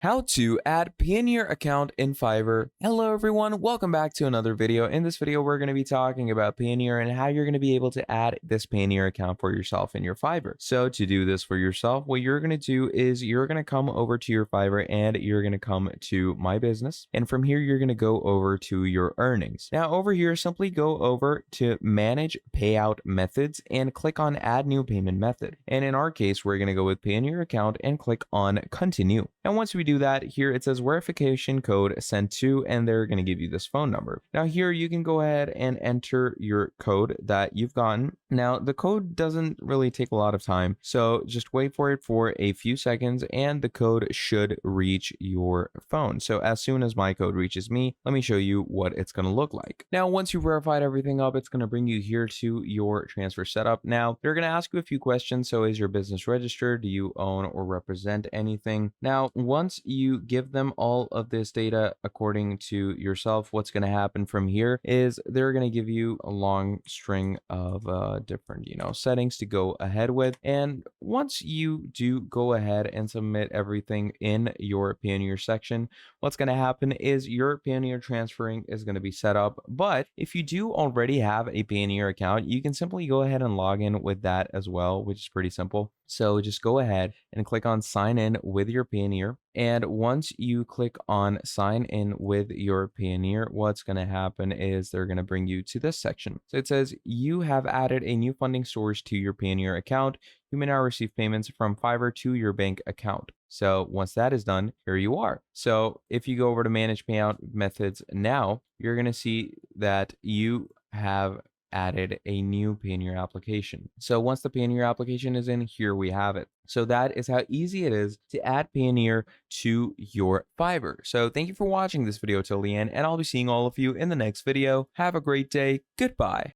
How to add Payoneer account in Fiverr. Hello everyone, welcome back to another video. In this video, we're going to be talking about Payoneer and how you're going to be able to add this Payoneer account for yourself in your Fiverr. So to do this for yourself, what you're going to do is you're going to come over to your Fiverr and you're going to come to My Business. And from here, you're going to go over to your earnings. Now over here, simply go over to Manage Payout Methods and click on Add New Payment Method. And in our case, we're going to go with Payoneer account and click on Continue. And once we do that, here it says verification code sent to, and they're going to give you this phone number. Now here you can go ahead and enter your code that you've gotten. Now the code doesn't really take a lot of time, so just wait for it for a few seconds and the code should reach your phone. So as soon as my code reaches me, let me show you what it's going to look like. Now once you've verified everything up, it's going to bring you here to your transfer setup. Now they're going to ask you a few questions. So is your business registered? Do you own or represent anything? Now once you give them all of this data according to yourself, what's going to happen from here is they're going to give you a long string of different settings to go ahead with. And once you do go ahead and submit everything in your Payoneer section, what's going to happen is your Payoneer transferring is going to be set up. But if you do already have a Payoneer account, you can simply go ahead and log in with that as well, which is pretty simple. So just go ahead and click on sign in with your Payoneer. And once you click on sign in with your Payoneer, what's going to happen is they're going to bring you to this section. So it says you have added a new funding source to your Payoneer account. You may now receive payments from Fiverr to your bank account. So once that is done, here you are. So if you go over to manage payout methods now, you're going to see that you have added a new Payoneer application. So once the Payoneer application is in, here we have it. So that is how easy it is to add Payoneer to your Fiverr. So thank you for watching this video till the end, and I'll be seeing all of you in the next video. Have a great day. Goodbye.